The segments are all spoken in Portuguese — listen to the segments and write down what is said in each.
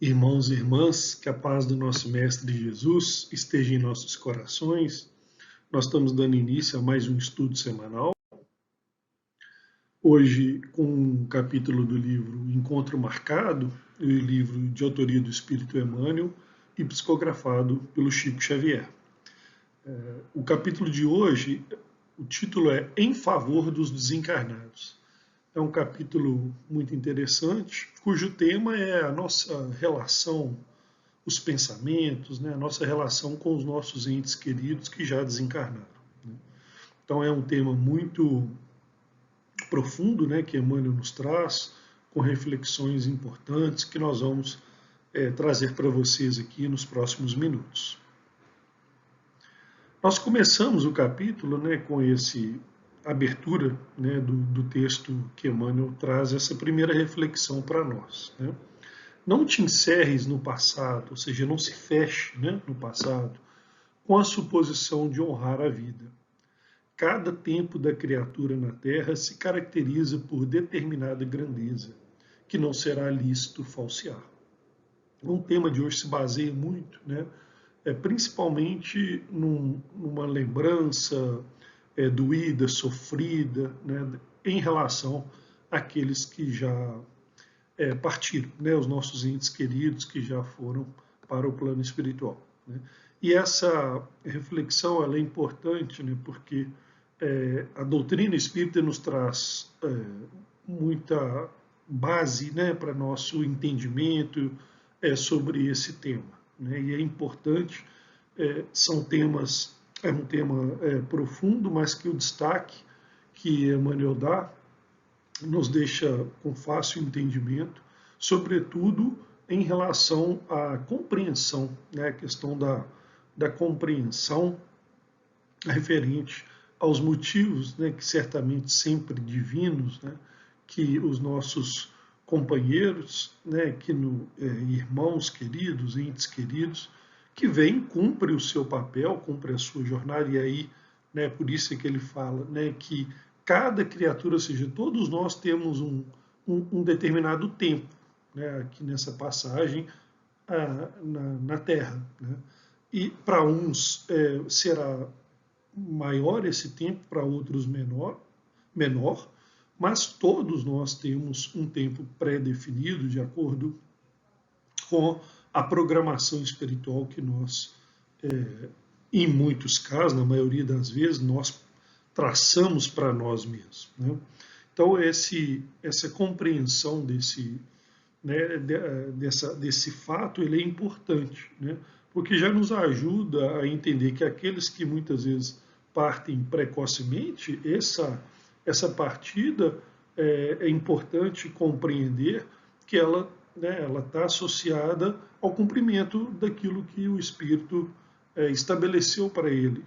Irmãos e irmãs, que a paz do nosso Mestre Jesus esteja em nossos corações. Nós estamos dando início a mais um estudo semanal. Hoje, com um capítulo do livro Encontro Marcado, o livro de autoria do Espírito Emmanuel e psicografado pelo Chico Xavier. O capítulo de hoje, o título é Em Favor dos Desencarnados. É um capítulo muito interessante, cujo tema é a nossa relação, os pensamentos, a nossa relação com os nossos entes queridos que já desencarnaram. Então é um tema muito profundo, que Emmanuel nos traz, com reflexões importantes que nós vamos trazer para vocês aqui nos próximos minutos. Nós começamos o capítulo com esse abertura do texto que Emmanuel traz essa primeira reflexão para nós. Não te encerres no passado, ou seja, não se feche no passado com a suposição de honrar a vida. Cada tempo da criatura na Terra se caracteriza por determinada grandeza, que não será lícito falsear. O tema de hoje se baseia muito, principalmente numa lembrança doída, sofrida, em relação àqueles que já partiram, os nossos entes queridos que já foram para o plano espiritual. E essa reflexão ela é importante, porque a doutrina espírita nos traz muita base para nosso entendimento sobre esse tema. E é importante, é um tema profundo, mas que o destaque que Emmanuel dá nos deixa com fácil entendimento, sobretudo em relação à compreensão, a questão da compreensão referente aos motivos, que certamente sempre divinos, que os nossos companheiros, irmãos queridos, entes queridos, que vêm, cumpre o seu papel, cumpre a sua jornada, e aí, por isso é que ele fala, que cada criatura, ou seja, todos nós temos um determinado tempo, aqui nessa passagem na Terra. E para uns será maior esse tempo, para outros menor, mas todos nós temos um tempo pré-definido de acordo com a programação espiritual que nós, em muitos casos, na maioria das vezes, nós traçamos para nós mesmos. Então, essa compreensão desse fato ele é importante, porque já nos ajuda a entender que aqueles que muitas vezes partem precocemente, essa partida é importante compreender que ela está associada ao cumprimento daquilo que o Espírito estabeleceu para ele,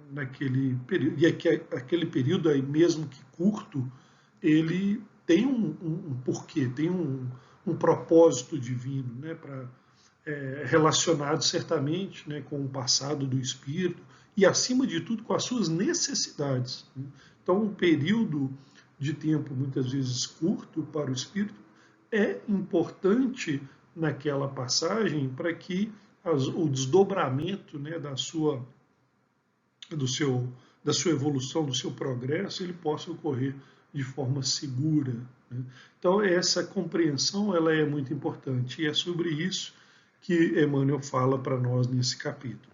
naquele período. E aquele período, aí, mesmo que curto, ele tem um porquê, tem um propósito divino, relacionado certamente com o passado do Espírito e, acima de tudo, com as suas necessidades. Então, um período de tempo, muitas vezes curto para o Espírito, é importante naquela passagem para que o desdobramento da sua evolução, do seu progresso, ele possa ocorrer de forma segura. Então, essa compreensão ela é muito importante, e é sobre isso que Emmanuel fala para nós nesse capítulo.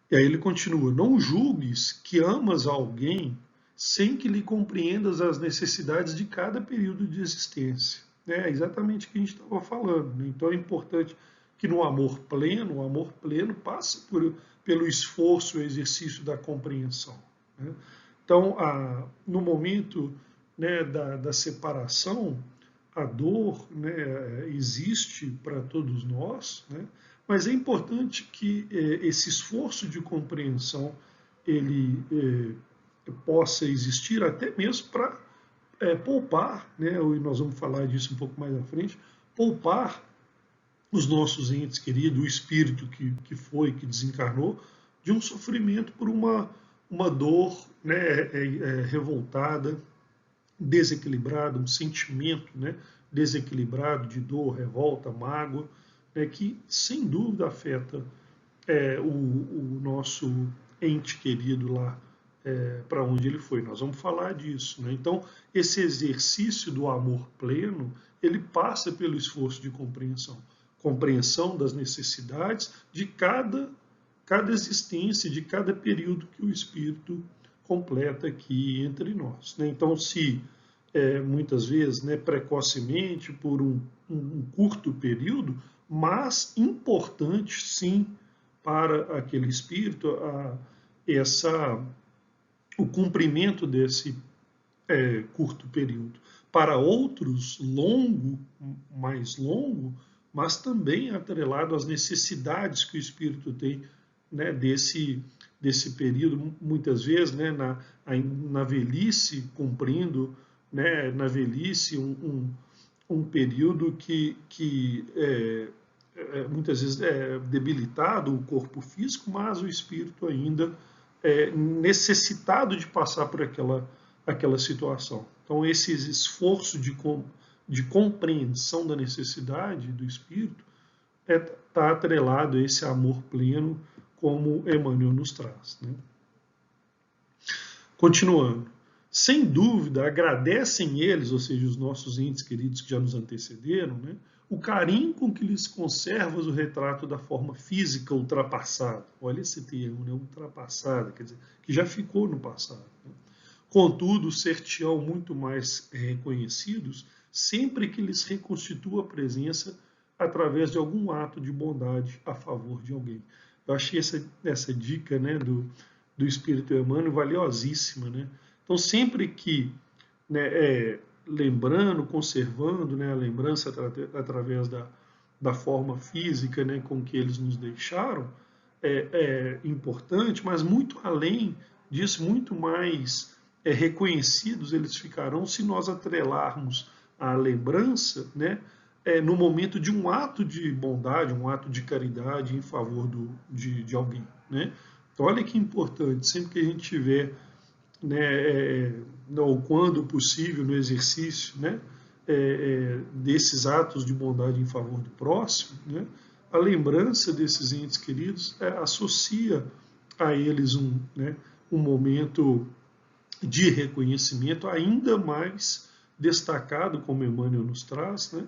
E aí ele continua: não julgues que amas alguém sem que lhe compreendas as necessidades de cada período de existência. É exatamente o que a gente estava falando. Então é importante que no amor pleno, o amor pleno passa pelo esforço, o exercício da compreensão. Então, no momento da separação, a dor existe para todos nós, mas é importante que esse esforço de compreensão ele possa existir até mesmo para poupar, e nós vamos falar disso um pouco mais à frente, poupar os nossos entes queridos, o espírito que desencarnou, de um sofrimento por uma dor revoltada, desequilibrada, um sentimento desequilibrado de dor, revolta, mágoa, né, que sem dúvida afeta o nosso ente querido lá para onde ele foi. Nós vamos falar disso, né? Então, esse exercício do amor pleno, ele passa pelo esforço de compreensão das necessidades de cada existência, de cada período que o Espírito completa aqui entre nós, né? Então, se muitas vezes, né, precocemente, por um curto período, mas importante, sim, para aquele espírito, o cumprimento desse curto período. Para outros, mais longo, mas também atrelado às necessidades que o espírito tem, né, desse período, muitas vezes, né, na velhice, cumprindo, né, na velhice, um período que muitas vezes é debilitado o corpo físico, mas o espírito ainda é necessitado de passar por aquela situação. Então, esse esforço de compreensão da necessidade do espírito está atrelado a esse amor pleno, como Emmanuel nos traz, né? Continuando. Sem dúvida, agradecem eles, ou seja, os nossos entes queridos que já nos antecederam, né, o carinho com que lhes conservas o retrato da forma física ultrapassada. Olha esse termo, né, ultrapassada, quer dizer, que já ficou no passado, né? Contudo, ser-te-ão muito mais reconhecidos sempre que lhes reconstitua a presença através de algum ato de bondade a favor de alguém. Eu achei essa dica, né, do Espírito Emmanuel valiosíssima, né? Então, sempre que, né, lembrando, conservando, né, a lembrança através da forma física, né, com que eles nos deixaram, é importante, mas muito além disso, muito mais reconhecidos eles ficarão se nós atrelarmos a lembrança, né, no momento de um ato de bondade, um ato de caridade em favor de alguém, né? Então, olha que importante, sempre que a gente tiver, né, ou quando possível, no exercício, né, desses atos de bondade em favor do próximo, né, a lembrança desses entes queridos associa a eles né, um momento de reconhecimento ainda mais destacado, como Emmanuel nos traz, né,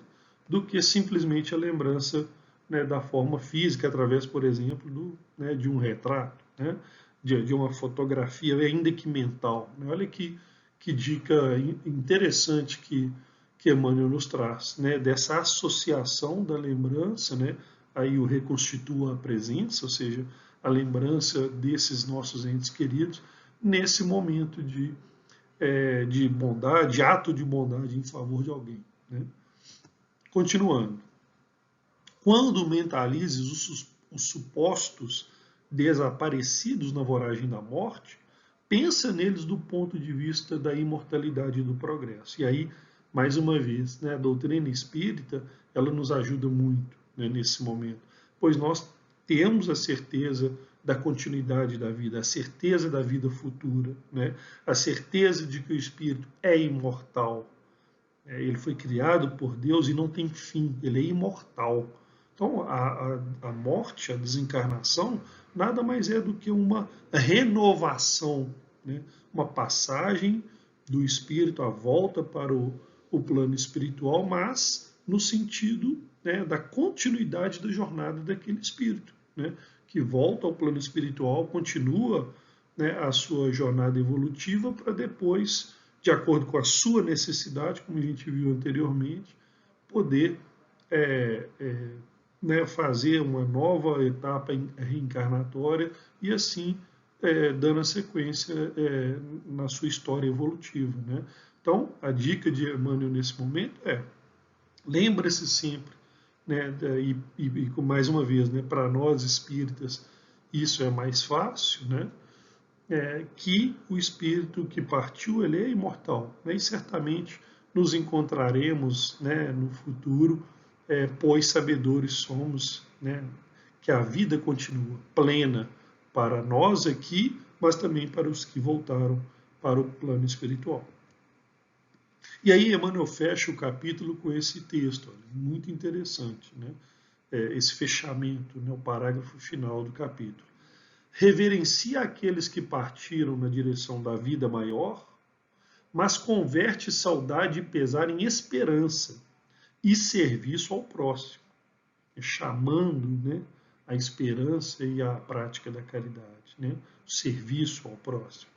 do que simplesmente a lembrança, né, da forma física, através, por exemplo, né, de um retrato, né, de uma fotografia, ainda que mental, né? Olha que dica interessante que Emmanuel nos traz, né, dessa associação da lembrança, né, aí o reconstitua a presença, ou seja, a lembrança desses nossos entes queridos, nesse momento de bondade, de ato de bondade em favor de alguém, né? Continuando. Quando mentalizes os supostos desaparecidos na voragem da morte, pensa neles do ponto de vista da imortalidade e do progresso. E aí, mais uma vez, né, a doutrina espírita, ela nos ajuda muito, né, nesse momento, pois nós temos a certeza da continuidade da vida, a certeza da vida futura, né, a certeza de que o espírito é imortal. Ele foi criado por Deus e não tem fim, ele é imortal. Então, a morte, a desencarnação, nada mais é do que uma renovação, né? Uma passagem do espírito, a volta para o plano espiritual, mas no sentido, né, da continuidade da jornada daquele espírito, né, que volta ao plano espiritual, continua, né, a sua jornada evolutiva para depois, de acordo com a sua necessidade, como a gente viu anteriormente, poder né, fazer uma nova etapa reencarnatória e assim dando a sequência na sua história evolutiva, né? Então, a dica de Emmanuel nesse momento lembre-se sempre, né, e mais uma vez, né, para nós espíritas isso é mais fácil, né, que o espírito que partiu ele é imortal, né, e certamente nos encontraremos, né, no futuro, pois sabedores somos, né, que a vida continua plena para nós aqui, mas também para os que voltaram para o plano espiritual. E aí Emmanuel fecha o capítulo com esse texto, olha, muito interessante, né? Esse fechamento, né? O parágrafo final do capítulo. Reverencia aqueles que partiram na direção da vida maior, mas converte saudade e pesar em esperança e serviço ao próximo, chamando, né, a esperança e a prática da caridade, né, o serviço ao próximo,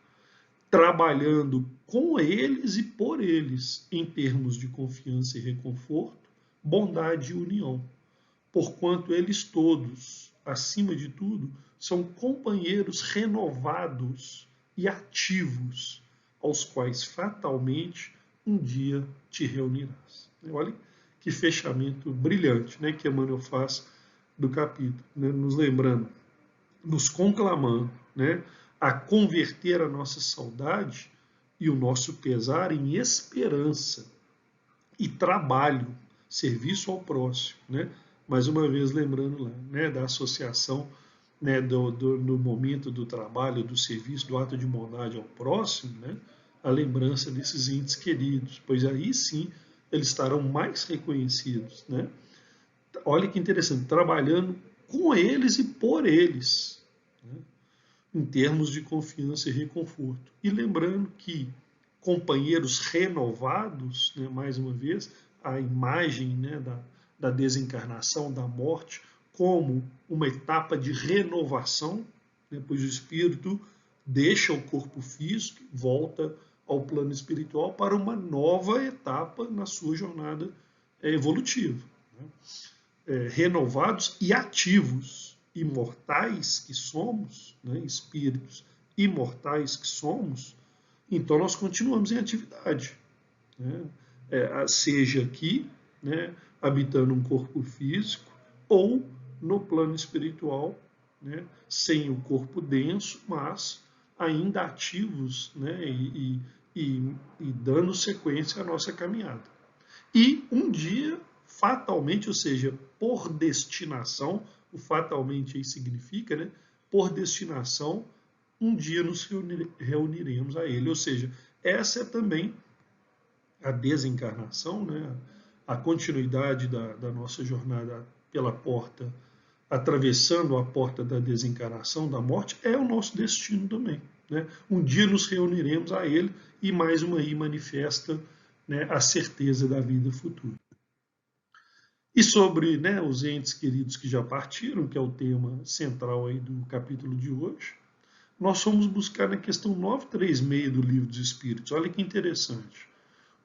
trabalhando com eles e por eles, em termos de confiança e reconforto, bondade e união, porquanto eles todos, acima de tudo, são companheiros renovados e ativos, aos quais fatalmente um dia te reunirás. Olha que fechamento brilhante, né, que Emmanuel faz do capítulo, né, nos lembrando, nos conclamando, né, a converter a nossa saudade e o nosso pesar em esperança e trabalho, serviço ao próximo, né? Mais uma vez lembrando lá, né, da associação, né, no momento do trabalho, do serviço, do ato de bondade ao próximo, né, a lembrança desses entes queridos, pois aí sim eles estarão mais reconhecidos, né? Olha que interessante, trabalhando com eles e por eles, né, em termos de confiança e reconforto. E lembrando que companheiros renovados, né, mais uma vez, a imagem, né, da desencarnação, da morte, como uma etapa de renovação, né, pois o espírito deixa o corpo físico, volta ao plano espiritual para uma nova etapa na sua jornada evolutiva. Né? Renovados e ativos, imortais que somos, né, espíritos imortais que somos, então nós continuamos em atividade, né? Seja aqui, né, habitando um corpo físico, ou no plano espiritual, né, sem o corpo denso, mas ainda ativos, né, e dando sequência à nossa caminhada. E um dia, fatalmente, ou seja, por destinação, o fatalmente aí significa, né, por destinação, um dia nos reuniremos a ele. Ou seja, essa é também a desencarnação, né, a continuidade da nossa jornada pela porta, atravessando a porta da desencarnação, da morte, é o nosso destino também. Né? Um dia nos reuniremos a ele e mais uma aí manifesta, né, a certeza da vida futura. E sobre, né, os entes queridos que já partiram, que é o tema central aí do capítulo de hoje, nós fomos buscar na questão 936 do Livro dos Espíritos. Olha que interessante.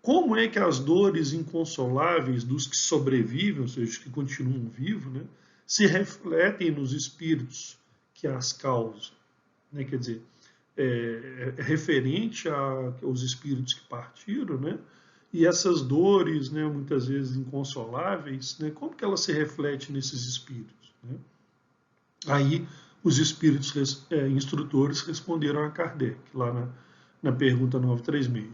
Como é que as dores inconsoláveis dos que sobrevivem, ou seja, que continuam vivos, né, se refletem nos espíritos que as causam? Né? Quer dizer, referente aos espíritos que partiram, né? E essas dores, né, muitas vezes inconsoláveis, né, como que elas se refletem nesses espíritos? Né? Aí os espíritos instrutores responderam a Kardec, lá na pergunta 936.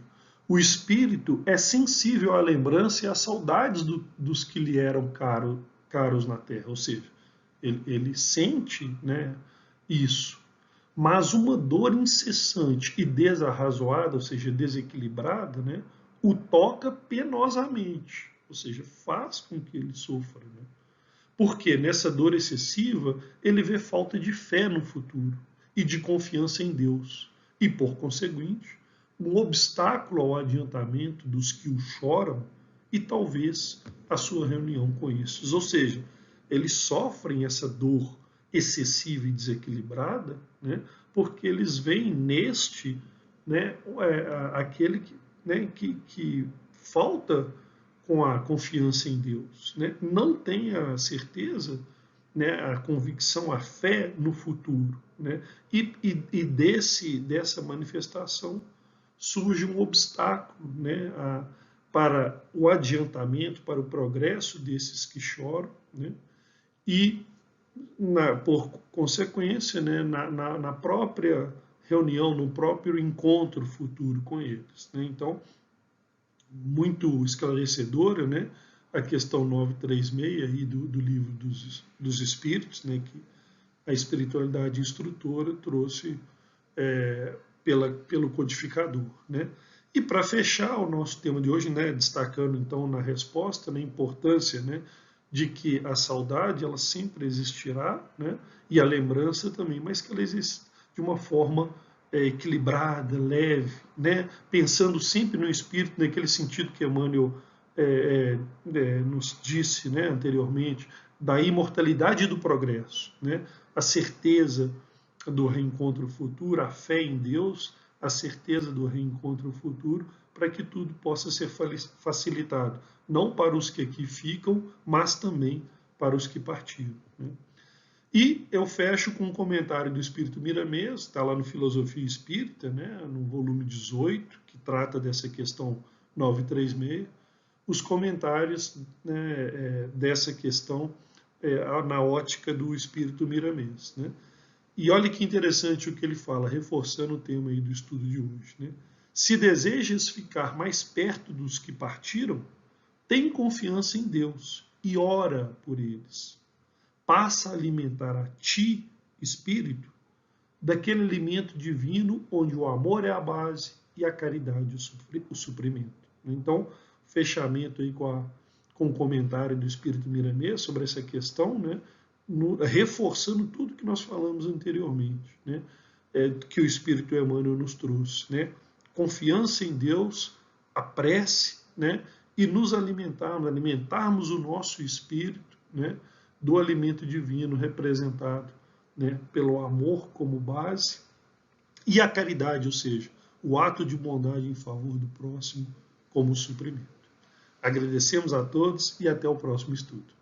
O espírito é sensível à lembrança e às saudades dos que lhe eram caros na Terra, ou seja, ele sente, né, isso. Mas uma dor incessante e desarrazoada, ou seja, desequilibrada, né, o toca penosamente, ou seja, faz com que ele sofra. Né? Porque nessa dor excessiva, ele vê falta de fé no futuro e de confiança em Deus. E, por conseguinte, um obstáculo ao adiantamento dos que o choram e talvez a sua reunião com esses. Ou seja, eles sofrem essa dor excessiva e desequilibrada, né, porque eles veem neste, né, aquele que, né, que falta com a confiança em Deus, né, não tem a certeza, né, a convicção, a fé no futuro, né, e dessa manifestação surge um obstáculo, né, para o adiantamento, para o progresso desses que choram, né, e, por consequência, né, na própria reunião, no próprio encontro futuro com eles. Né? Então, muito esclarecedora, né, a questão 936 aí do Livro dos Espíritos, né, que a espiritualidade instrutora trouxe pelo codificador. Né? E para fechar o nosso tema de hoje, né, destacando então na resposta, né, a importância, né, de que a saudade ela sempre existirá, né, e a lembrança também, mas que ela existe de uma forma equilibrada, leve, né, pensando sempre no espírito, naquele sentido que Emmanuel nos disse, né, anteriormente, da imortalidade e do progresso, né, a certeza do reencontro futuro, a fé em Deus, a certeza do reencontro futuro, para que tudo possa ser facilitado, não para os que aqui ficam, mas também para os que partiram. Né? E eu fecho com um comentário do Espírito Miramês, está lá no Filosofia Espírita, né, no volume 18, que trata dessa questão 936, os comentários, né, dessa questão na ótica do Espírito Miramês. Né? E olha que interessante o que ele fala, reforçando o tema aí do estudo de hoje. Né? Se desejas ficar mais perto dos que partiram, tem confiança em Deus e ora por eles. Passa a alimentar a ti, espírito, daquele alimento divino onde o amor é a base e a caridade o suprimento. Então, fechamento aí com o comentário do Espírito Miramês sobre essa questão, né? Reforçando tudo que nós falamos anteriormente, né? Que o Espírito Emmanuel nos trouxe, né? Confiança em Deus, a prece, né? E nos alimentarmos o nosso espírito, né? Do alimento divino representado, né? Pelo amor como base e a caridade, ou seja, o ato de bondade em favor do próximo como suprimento. Agradecemos a todos e até o próximo estudo.